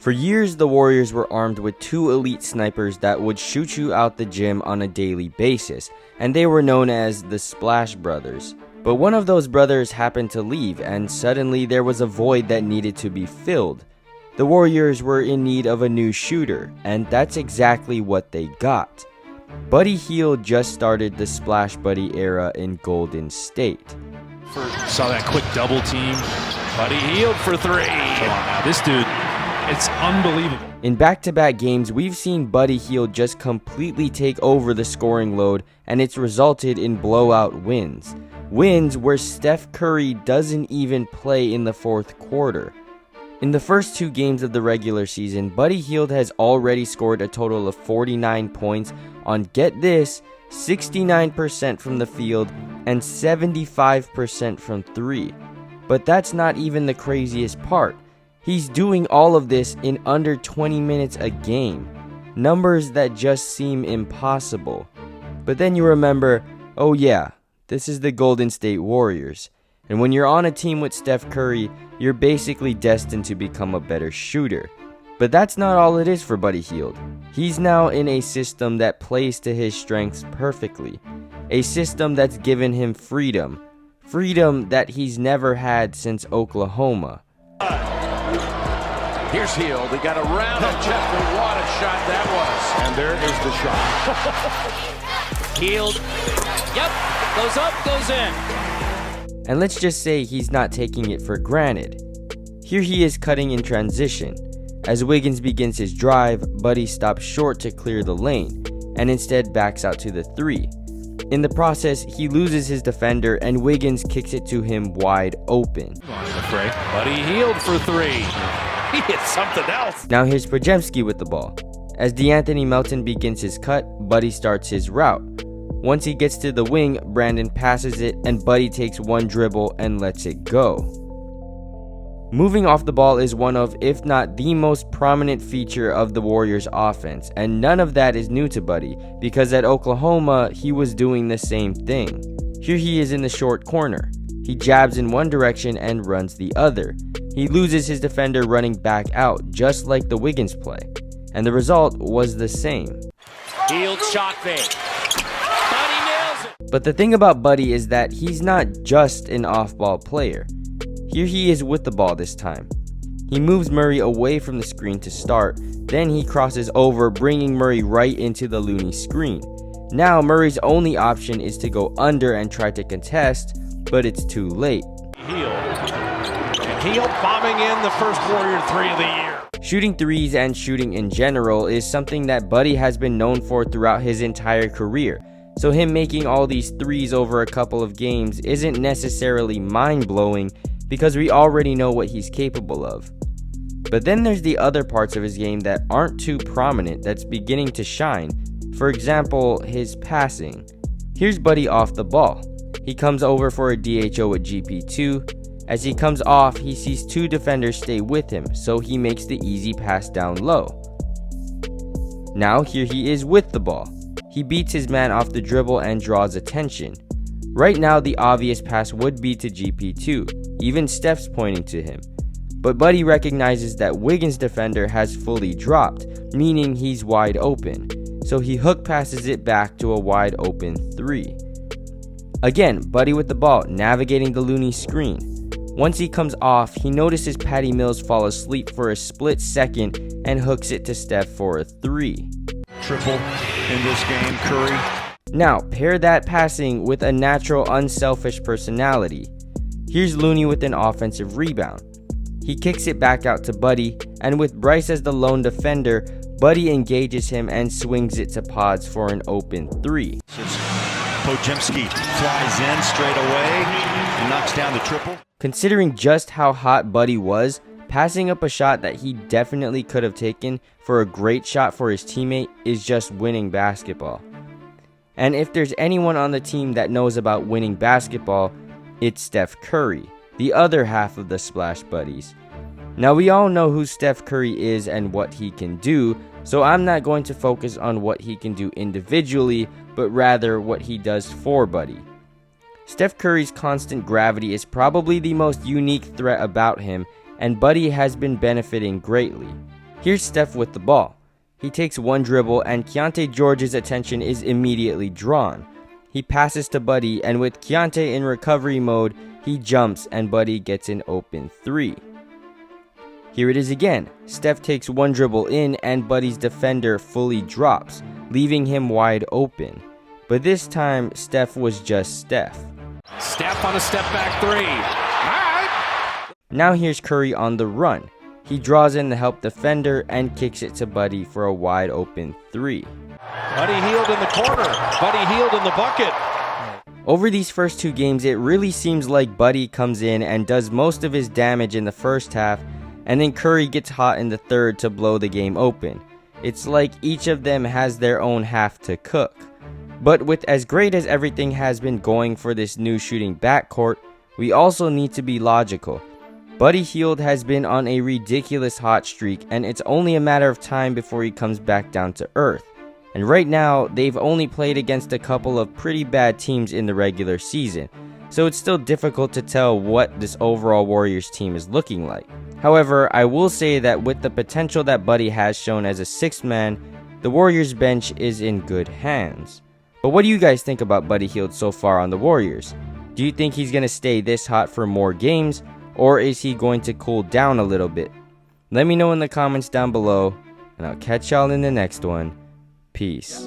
For years, the Warriors were armed with two elite snipers that would shoot you out the gym on a daily basis, and they were known as the Splash Brothers. But one of those brothers happened to leave, and suddenly there was a void that needed to be filled. The Warriors were in need of a new shooter, and that's exactly what they got. Buddy Hield just started the Splash Buddy era in Golden State. Saw that quick double team. Buddy Hield for three. Come on now, this dude, it's unbelievable. In back-to-back games, we've seen Buddy Hield just completely take over the scoring load, and it's resulted in blowout wins. Wins where Steph Curry doesn't even play in the fourth quarter. In the first two games of the regular season, Buddy Hield has already scored a total of 49 points on, get this, 69% from the field and 75% from three. But that's not even the craziest part. He's doing all of this in under 20 minutes a game. Numbers that just seem impossible. But then you remember, oh yeah, this is the Golden State Warriors. And when you're on a team with Steph Curry, you're basically destined to become a better shooter. But that's not all it is for Buddy Hield. He's now in a system that plays to his strengths perfectly. A system that's given him freedom. Freedom that he's never had since Oklahoma. Here's Hield. He got around and checked. What a shot that was. And there is the shot. Hield. Yep. Goes up, goes in. And let's just say he's not taking it for granted. Here he is cutting in transition. As Wiggins begins his drive, Buddy stops short to clear the lane, and instead backs out to the three. In the process, he loses his defender, and Wiggins kicks it to him wide open. Buddy Hield for three. He hit something else. Now here's Podziemski with the ball. As DeAnthony Melton begins his cut, Buddy starts his route. Once he gets to the wing, Brandon passes it, and Buddy takes one dribble and lets it go. Moving off the ball is one of, if not the most prominent feature of the Warriors offense, and none of that is new to Buddy, because at Oklahoma, he was doing the same thing. Here he is in the short corner. He jabs in one direction and runs the other. He loses his defender running back out, just like the Wiggins play. And the result was the same. Hield shot fake. But the thing about Buddy is that he's not just an off-ball player. Here he is with the ball this time. He moves Murray away from the screen to start, then he crosses over, bringing Murray right into the Looney screen. Now Murray's only option is to go under and try to contest, but it's too late. Hield. And Hield bombing in the first Warrior three of the year. Shooting threes and shooting in general is something that Buddy has been known for throughout his entire career. So him making all these threes over a couple of games isn't necessarily mind-blowing because we already know what he's capable of. But then there's the other parts of his game that aren't too prominent that's beginning to shine. For example, his passing. Here's Buddy off the ball. He comes over for a DHO at GP2. As he comes off, he sees two defenders stay with him, so he makes the easy pass down low. Now here he is with the ball. He beats his man off the dribble and draws attention. Right now, the obvious pass would be to GP2, even Steph's pointing to him. But Buddy recognizes that Wiggins' defender has fully dropped, meaning he's wide open. So he hook passes it back to a wide open three. Again, Buddy with the ball, navigating the Looney screen. Once he comes off, he notices Patty Mills fall asleep for a split second and hooks it to Steph for a three. Triple in this game, Curry. Now, pair that passing with a natural, unselfish personality. Here's Looney with an offensive rebound. He kicks it back out to Buddy, and with Bryce as the lone defender, Buddy engages him and swings it to Pods for an open three. Podziemski flies in straight away and knocks down the triple. Considering just how hot Buddy was, passing up a shot that he definitely could have taken for a great shot for his teammate is just winning basketball. And if there's anyone on the team that knows about winning basketball, it's Steph Curry, the other half of the Splash Buddies. Now we all know who Steph Curry is and what he can do, so I'm not going to focus on what he can do individually, but rather what he does for Buddy. Steph Curry's constant gravity is probably the most unique threat about him, and Buddy has been benefiting greatly. Here's Steph with the ball. He takes one dribble and Keontae George's attention is immediately drawn. He passes to Buddy, and with Keontae in recovery mode, he jumps and Buddy gets an open 3. Here it is again. Steph takes one dribble in and Buddy's defender fully drops, leaving him wide open. But this time, Steph was just Steph. Steph on a step back 3. All right. Now here's Curry on the run. He draws in the help defender and kicks it to Buddy for a wide open 3. Buddy Hield in the corner. Buddy Hield in the bucket. Over these first 2 games, it really seems like Buddy comes in and does most of his damage in the first half, and then Curry gets hot in the third to blow the game open. It's like each of them has their own half to cook. But with as great as everything has been going for this new shooting backcourt, we also need to be logical. Buddy Hield has been on a ridiculous hot streak, and it's only a matter of time before he comes back down to earth. And right now, they've only played against a couple of pretty bad teams in the regular season, so it's still difficult to tell what this overall Warriors team is looking like. However, I will say that with the potential that Buddy has shown as a 6th man, the Warriors bench is in good hands. But what do you guys think about Buddy Hield so far on the Warriors? Do you think he's going to stay this hot for more games, or is he going to cool down a little bit? Let me know in the comments down below, and I'll catch y'all in the next one. Peace.